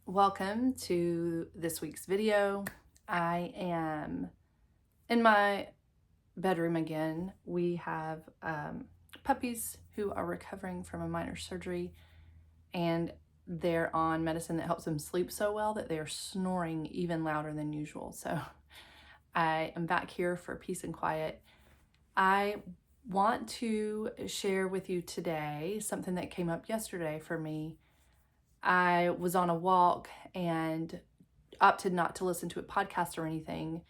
Welcome to this week's video. I am in my bedroom again. We have puppies who are recovering from a minor surgery, and they're on medicine that helps them sleep so well that they are snoring even louder than usual. So I am back here for peace and quiet. I want to share with you today something that came up yesterday for me. I was on a walk and opted not to listen to a podcast or anything,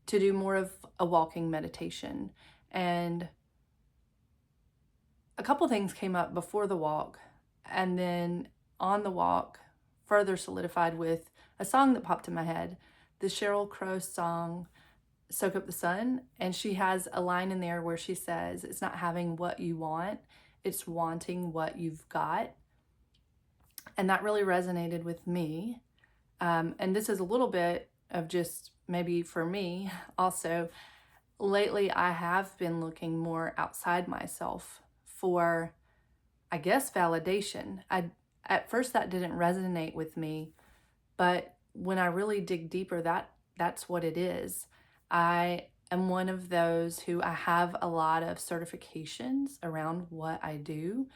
to do more of a walking meditation. And a couple things came up before the walk, and then on the walk further solidified with a song that popped in my head, the Sheryl Crow song Soak Up the Sun. And she has a line in there where she says, "It's not having what you want, it's wanting what you've got." And that really resonated with me. And this is a little bit of just maybe for me also. Lately, I have been looking more outside myself for, I guess, validation. At first that didn't resonate with me, but when I really dig deeper, that's what it is. I am one of those who I have a lot of certifications around what I do,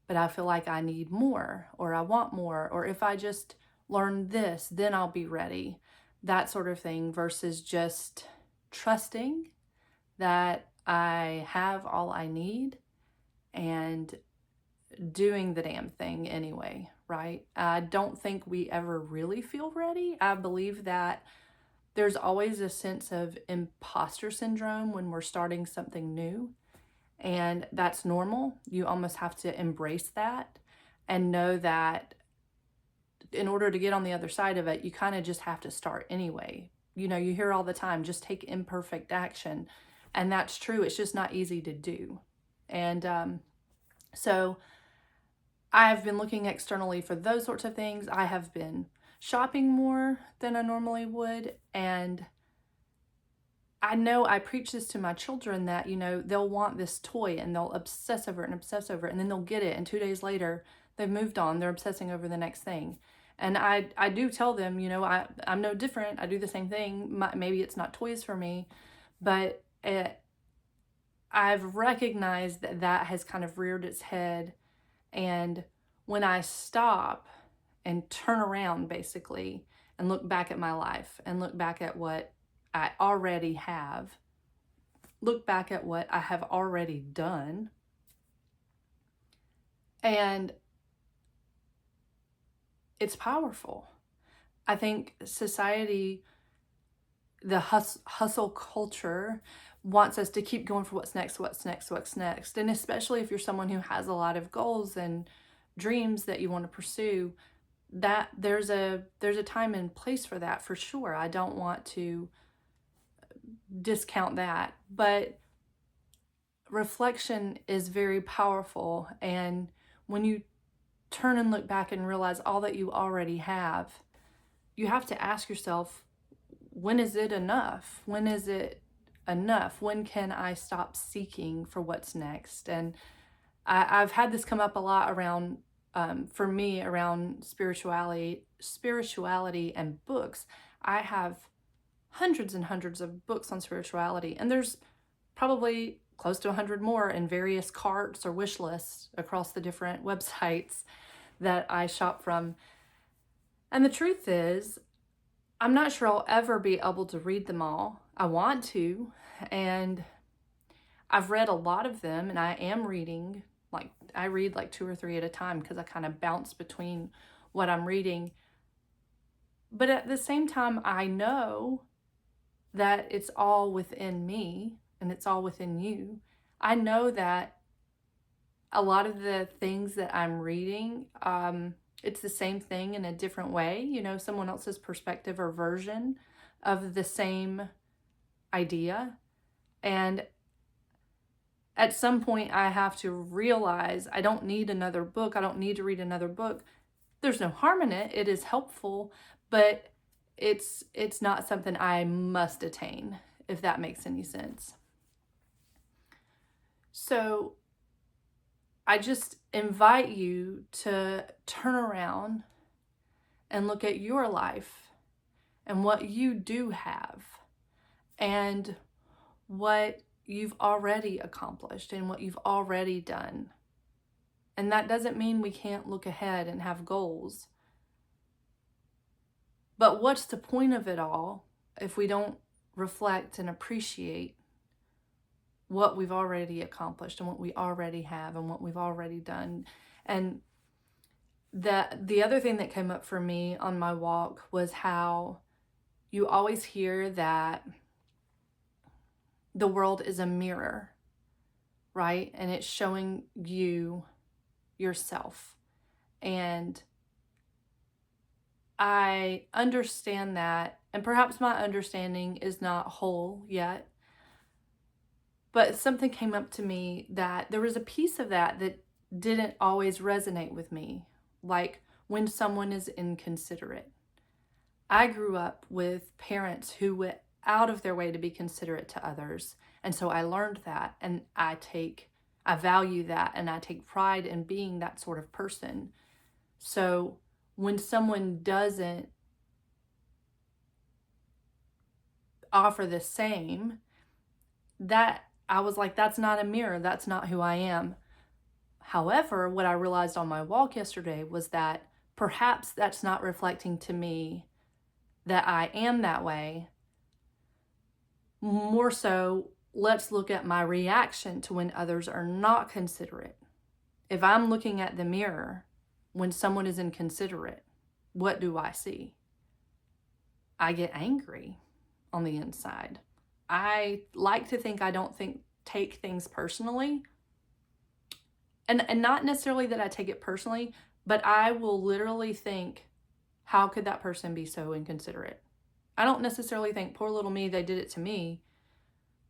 but I feel like I need more, or I want more, or if I just learn this, then I'll be ready. That sort of thing, versus just trusting that I have all I need and doing the damn thing anyway, right? I don't think we ever really feel ready. I believe that there's always a sense of imposter syndrome when we're starting something new. And that's normal. You almost have to embrace that and know that in order to get on the other side of it, you kind of just have to start anyway. You hear all the time, just take imperfect action. And that's true. It's just not easy to do. And so I've been looking externally for those sorts of things. I have been shopping more than I normally would. And I know I preach this to my children that, they'll want this toy and they'll obsess over it, and then they'll get it. And 2 days later, they've moved on. They're obsessing over the next thing. And I do tell them, I'm no different. I do the same thing. Maybe it's not toys for me, but I've recognized that has kind of reared its head. And when I stop and turn around, basically, and look back at my life and look back at what I already have, look back at what I have already done, and it's powerful. I think society, the hustle culture, wants us to keep going for what's next. And especially if you're someone who has a lot of goals and dreams that you want to pursue, that there's a time and place for that, for sure. I don't want to discount that, but reflection is very powerful. And when you turn and look back and realize all that you already have, you have to ask yourself, when is it enough? When is it enough? When can I stop seeking for what's next? And I've had this come up a lot around, for me, around spirituality and books. I have hundreds and hundreds of books on spirituality, and there's probably close to 100 more in various carts or wish lists across the different websites that I shop from. And the truth is, I'm not sure I'll ever be able to read them all. I want to, and I've read a lot of them, and I am reading, I read 2 or 3 at a time because I kind of bounce between what I'm reading. But at the same time, I know that it's all within me and it's all within you. I know that a lot of the things that I'm reading, it's the same thing in a different way, someone else's perspective or version of the same idea. And at some point, I have to realize I don't need another book. I don't need to read another book. There's no harm in it. It is helpful, but it's not something I must attain, if that makes any sense. So I just invite you to turn around and look at your life and what you do have and what you've already accomplished and what you've already done. And that doesn't mean we can't look ahead and have goals. But what's the point of it all if we don't reflect and appreciate what we've already accomplished and what we already have and what we've already done? And the other thing that came up for me on my walk was how you always hear that the world is a mirror, right? And it's showing you yourself. And I understand that, and perhaps my understanding is not whole yet, but something came up to me that there was a piece of that that didn't always resonate with me, like when someone is inconsiderate. I grew up with parents who went out of their way to be considerate to others, and so I learned that, and I value that, and I take pride in being that sort of person. So when someone doesn't offer the same, that I was like, that's not a mirror. That's not who I am. However, what I realized on my walk yesterday was that perhaps that's not reflecting to me that I am that way. More so, let's look at my reaction to when others are not considerate. If I'm looking at the mirror when someone is inconsiderate, what do I see? I get angry on the inside. I like to think I don't take things personally. And not necessarily that I take it personally, but I will literally think, how could that person be so inconsiderate? I don't necessarily think, poor little me, they did it to me.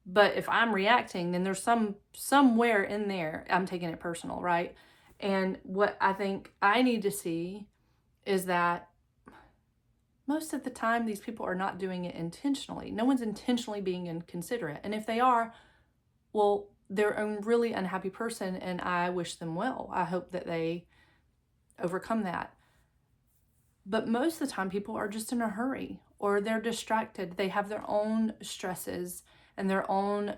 But if I'm reacting, then there's somewhere in there, I'm taking it personal, right? And what I think I need to see is that most of the time, these people are not doing it intentionally. No one's intentionally being inconsiderate. And if they are, well, they're a really unhappy person, and I wish them well. I hope that they overcome that. But most of the time, people are just in a hurry, or they're distracted. They have their own stresses and their own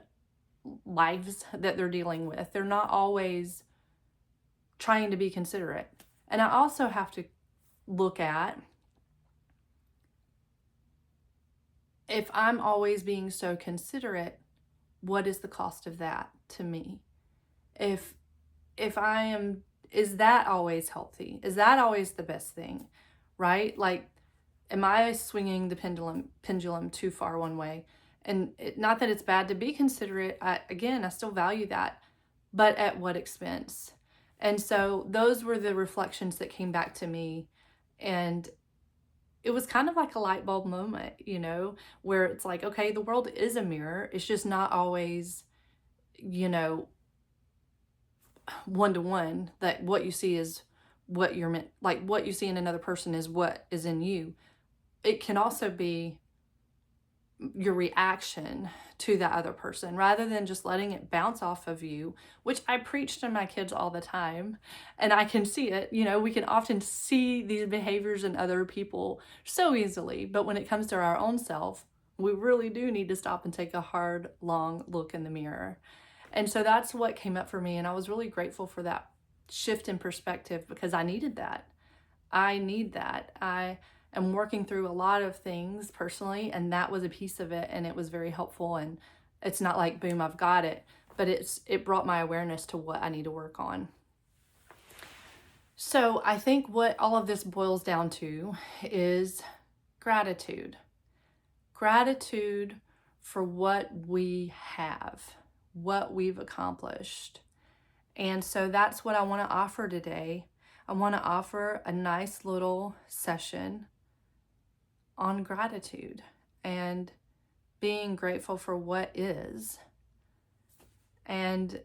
lives that they're dealing with. They're not always trying to be considerate. And I also have to look at, if I'm always being so considerate, what is the cost of that to me? If I am, is that always healthy? Is that always the best thing, right? Like, am I swinging the pendulum too far one way? And not that it's bad to be considerate. I still value that, but at what expense? And so those were the reflections that came back to me. And it was kind of like a light bulb moment, where it's like, okay, the world is a mirror. It's just not always, one-to-one, that what you see is what you're meant, like what you see in another person is what is in you. It can also be your reaction to that other person, rather than just letting it bounce off of you, which I preach to my kids all the time. And I can see it, we can often see these behaviors in other people so easily. But when it comes to our own self, we really do need to stop and take a hard, long look in the mirror. And so that's what came up for me. And I was really grateful for that shift in perspective, because I needed that. I need that. I am working through a lot of things personally, and that was a piece of it, and it was very helpful. And it's not like, boom, I've got it, but it brought my awareness to what I need to work on. So I think what all of this boils down to is gratitude. Gratitude for what we have, what we've accomplished. And so that's what I want to offer today. I want to offer a nice little session on gratitude and being grateful for what is and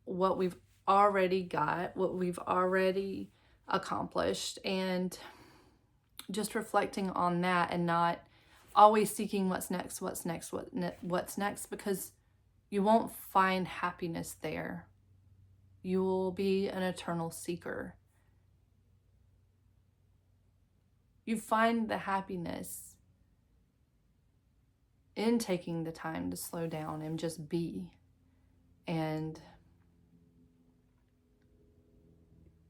what we've already got, what we've already accomplished, and just reflecting on that and not always seeking what's next, because you won't find happiness there. You will be an eternal seeker. You find the happiness in taking the time to slow down and just be. And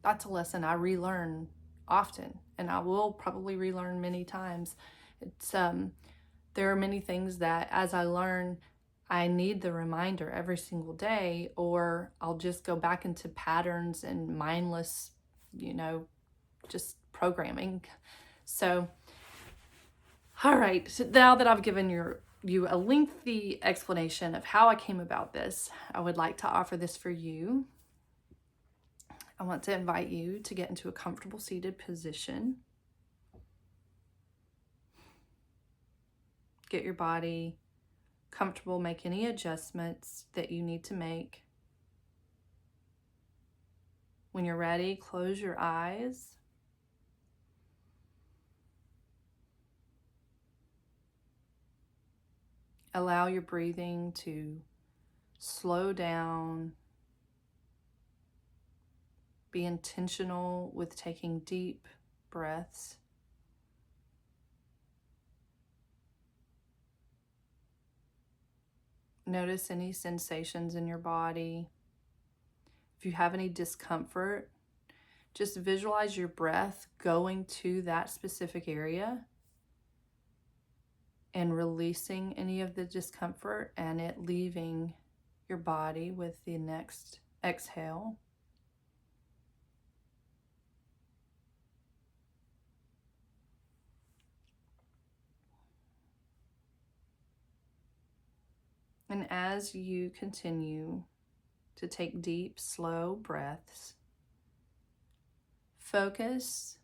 that's a lesson I relearn often, and I will probably relearn many times. It's there are many things that as I learn, I need the reminder every single day, or I'll just go back into patterns and mindless, just programming. So, all right, so now that I've given you a lengthy explanation of how I came about this, I would like to offer this for you. I want to invite you to get into a comfortable seated position. Get your body comfortable, make any adjustments that you need to make. When you're ready, close your eyes. Allow your breathing to slow down. Be intentional with taking deep breaths. Notice any sensations in your body. If you have any discomfort, just visualize your breath going to that specific area and releasing any of the discomfort and it leaving your body with the next exhale. And as you continue to take deep, slow breaths, focus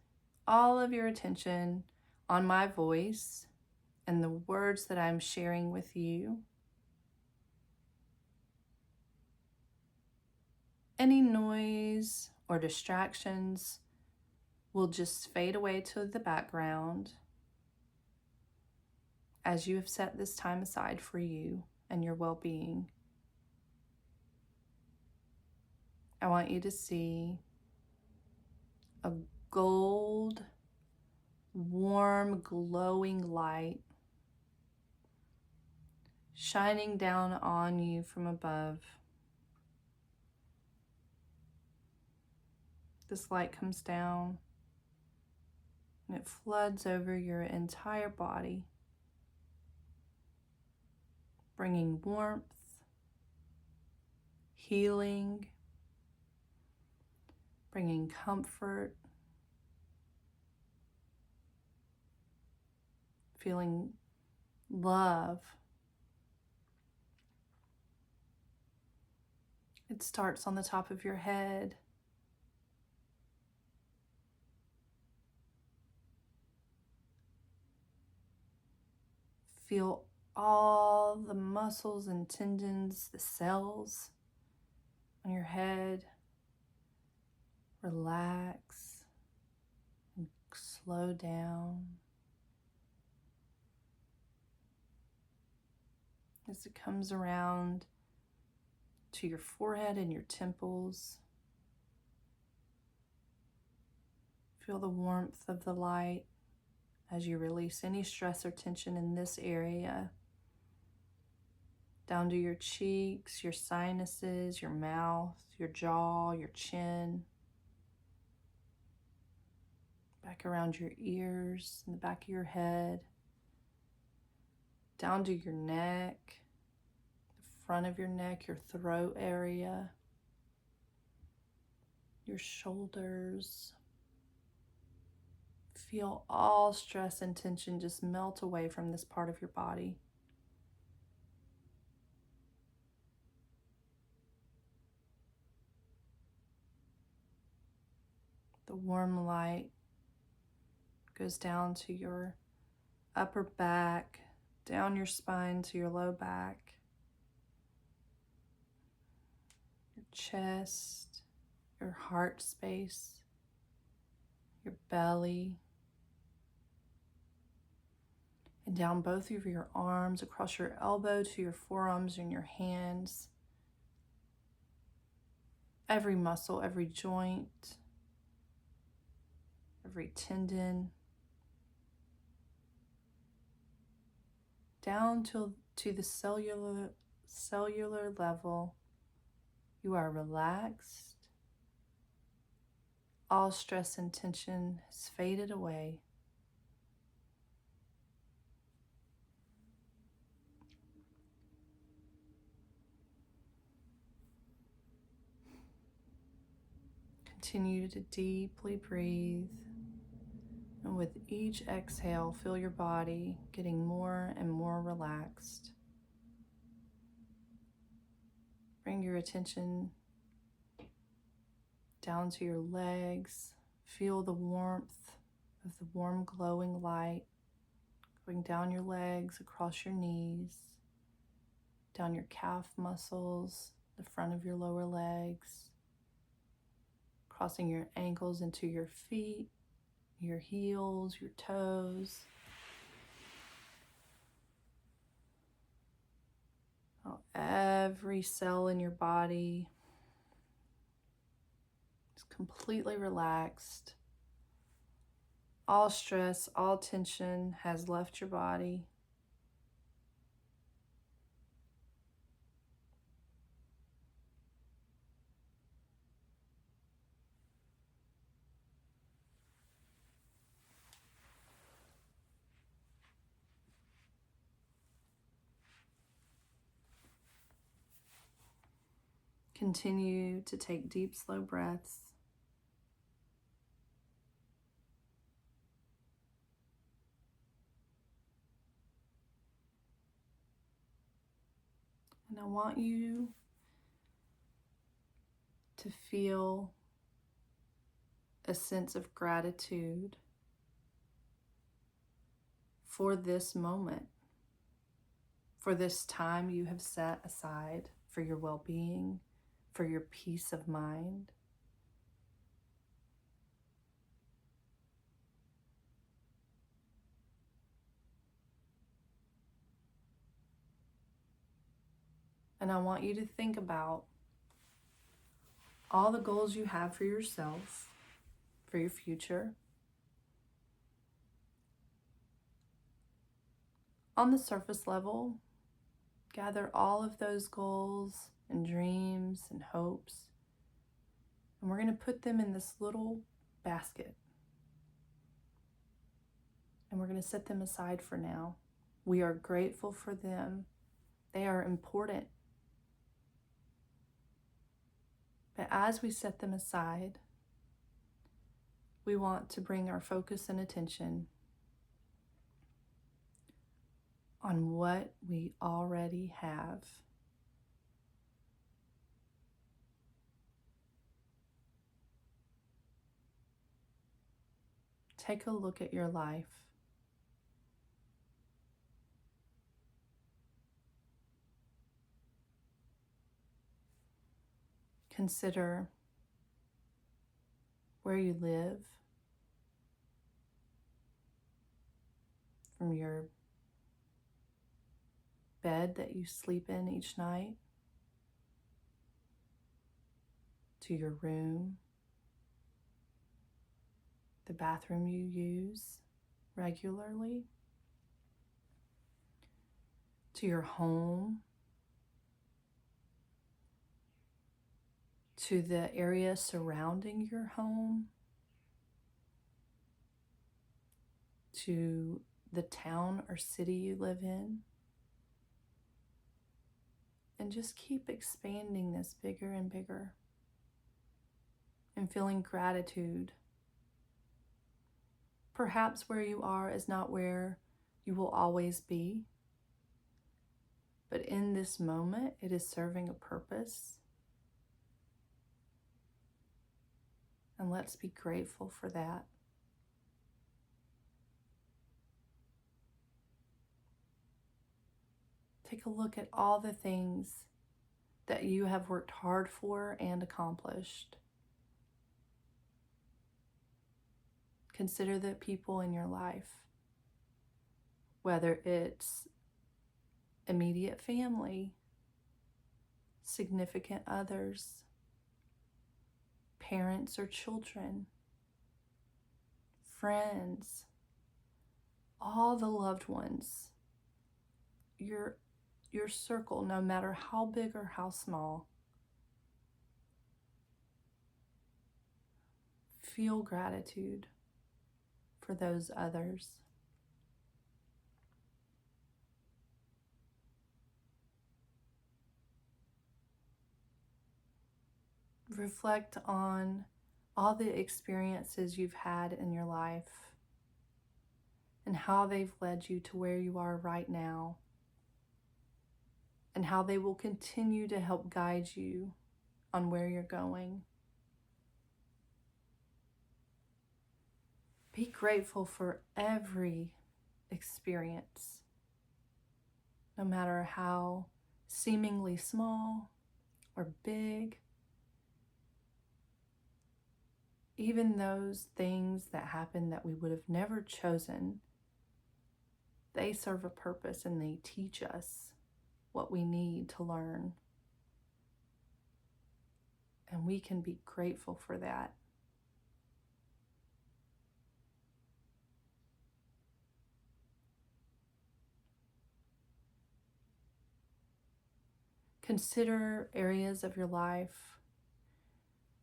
all of your attention on my voice and the words that I'm sharing with you. Any noise or distractions will just fade away to the background as you have set this time aside for you and your well-being. I want you to see a gold, warm, glowing light shining down on you from above. This light comes down and it floods over your entire body, bringing warmth, healing, bringing comfort, feeling love. It starts on the top of your head. Feel all the muscles and tendons, the cells on your head. Relax and slow down as it comes around to your forehead and your temples. Feel the warmth of the light as you release any stress or tension in this area. Down to your cheeks, your sinuses, your mouth, your jaw, your chin. Back around your ears and the back of your head. Down to your neck, the front of your neck, your throat area, your shoulders. Feel all stress and tension just melt away from this part of your body. The warm light goes down to your upper back, down your spine to your low back, your chest, your heart space, your belly, and down both of your arms, across your elbow to your forearms and your hands. Every muscle, every joint, every tendon, down to the cellular level. You are relaxed. All stress and tension has faded away. Continue to deeply breathe. And with each exhale, feel your body getting more and more relaxed. Bring your attention down to your legs. Feel the warmth of the warm glowing light going down your legs, across your knees, down your calf muscles, the front of your lower legs, crossing your ankles into your feet, your heels, your toes. Every cell in your body is completely relaxed. All stress, all tension has left your body. Continue to take deep, slow breaths. And I want you to feel a sense of gratitude for this moment, for this time you have set aside for your well-being, for your peace of mind. And I want you to think about all the goals you have for yourself, for your future. On the surface level, gather all of those goals and dreams and hopes, and we're going to put them in this little basket. And we're going to set them aside for now. We are grateful for them. They are important. But as we set them aside, we want to bring our focus and attention on what we already have. Take a look at your life. Consider where you live, from your bed that you sleep in each night, to your room, the bathroom you use regularly, to your home, to the area surrounding your home, to the town or city you live in. And just keep expanding this bigger and bigger and feeling gratitude. Perhaps where you are is not where you will always be, but in this moment, it is serving a purpose. And let's be grateful for that. Take a look at all the things that you have worked hard for and accomplished. Consider the people in your life, whether it's immediate family, significant others, parents or children, friends, all the loved ones your circle, no matter how big or how small. Feel gratitude for those others. Reflect on all the experiences you've had in your life and how they've led you to where you are right now, and how they will continue to help guide you on where you're going. Be grateful for every experience, no matter how seemingly small or big. Even those things that happen that we would have never chosen, they serve a purpose and they teach us what we need to learn. And we can be grateful for that. Consider areas of your life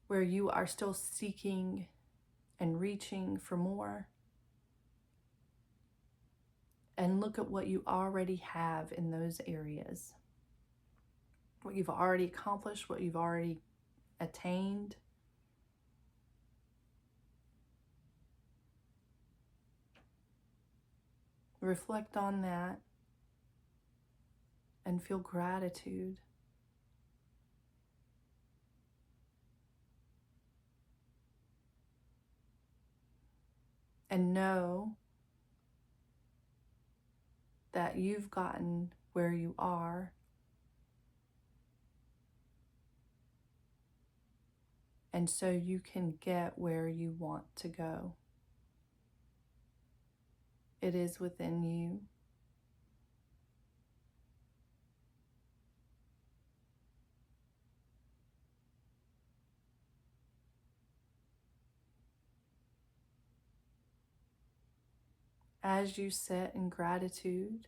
where you are still seeking and reaching for more. And look at what you already have in those areas. What you've already accomplished, what you've already attained. Reflect on that and feel gratitude. And know that you've gotten where you are, and so you can get where you want to go. It is within you. As you sit in gratitude,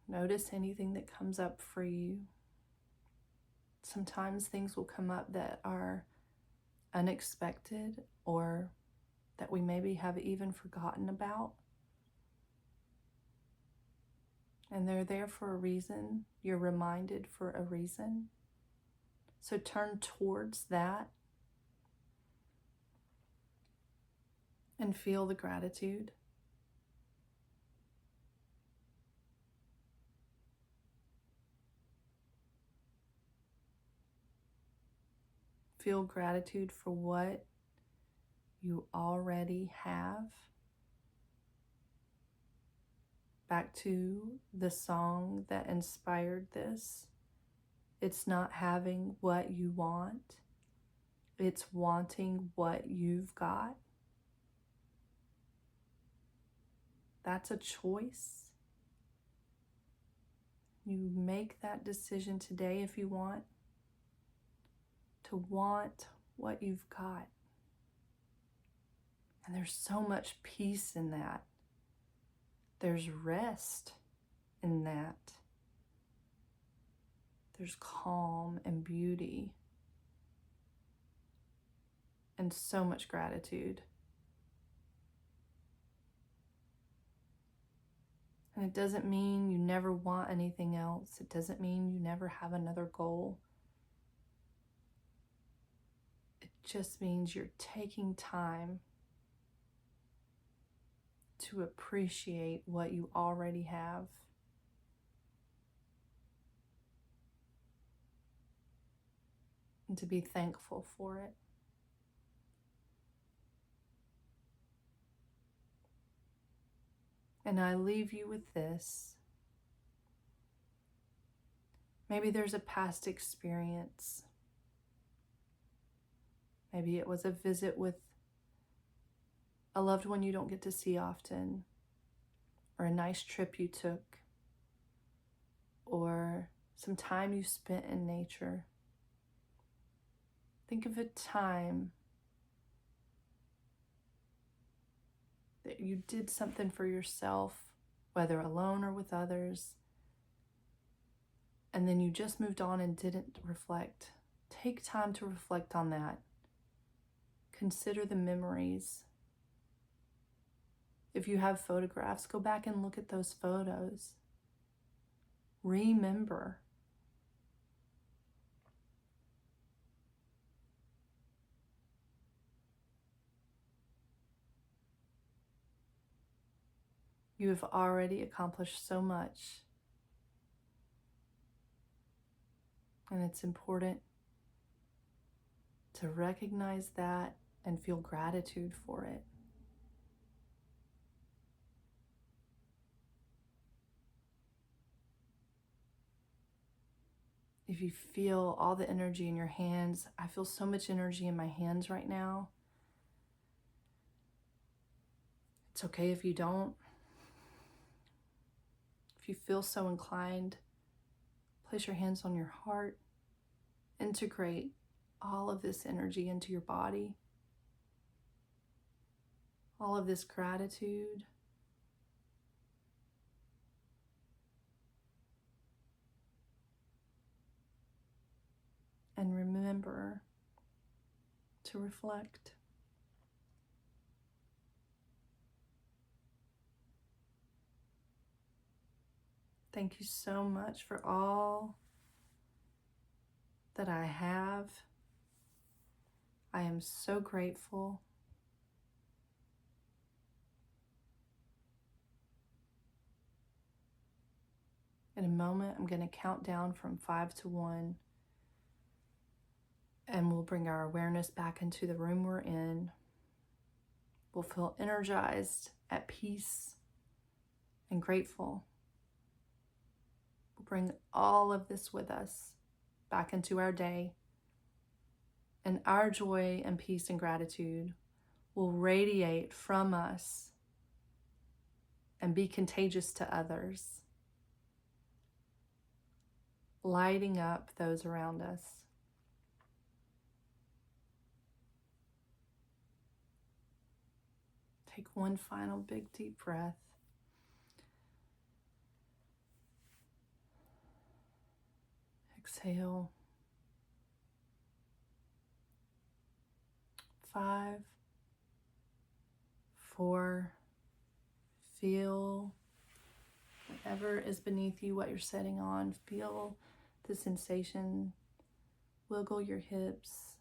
notice anything that comes up for you. Sometimes things will come up that are unexpected or that we maybe have even forgotten about. And they're there for a reason. You're reminded for a reason. So turn towards that and feel the gratitude. Feel gratitude for what you already have. Back to the song that inspired this. It's not having what you want. It's wanting what you've got. That's a choice. You make that decision today if you want to want what you've got. And there's so much peace in that. There's rest in that. There's calm and beauty and so much gratitude. And it doesn't mean you never want anything else. It doesn't mean you never have another goal. It just means you're taking time to appreciate what you already have. And to be thankful for it. And I leave you with this. Maybe there's a past experience. Maybe it was a visit with a loved one you don't get to see often, or a nice trip you took, or some time you spent in nature. Think of a time that you did something for yourself whether alone or with others, and then you just moved on and didn't reflect. Take time to reflect on that. Consider the memories. If you have photographs, go back and look at those photos. Remember. You have already accomplished so much. And it's important to recognize that and feel gratitude for it. If you feel all the energy in your hands, I feel so much energy in my hands right now. It's okay if you don't. If you feel so inclined, place your hands on your heart. Integrate all of this energy into your body. All of this gratitude. And remember to reflect. Thank you so much for all that I have. I am so grateful. In a moment, I'm going to count down from 5 to 1, and we'll bring our awareness back into the room we're in. We'll feel energized, at peace, and grateful. We'll bring all of this with us back into our day, and our joy and peace and gratitude will radiate from us and be contagious to others, lighting up those around us. Take one final big deep breath. Exhale. 5, 4, feel whatever is beneath you, what you're sitting on. Feel the sensation. Wiggle your hips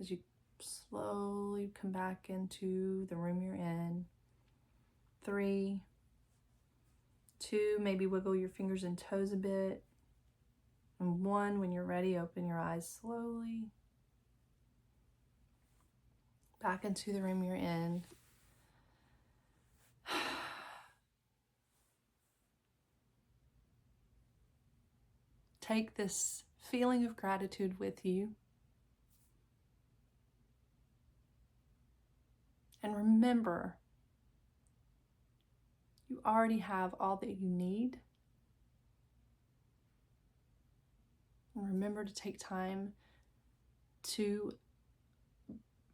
as you slowly come back into the room you're in. 3, 2, maybe wiggle your fingers and toes a bit. And 1, when you're ready, open your eyes slowly. Back into the room you're in. Take this feeling of gratitude with you. And remember, you already have all that you need. And remember to take time to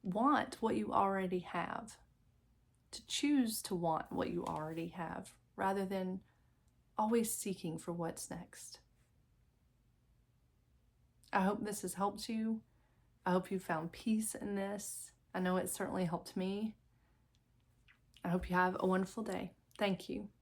want what you already have, to choose to want what you already have, rather than always seeking for what's next. I hope this has helped you. I hope you found peace in this. I know it certainly helped me. I hope you have a wonderful day. Thank you.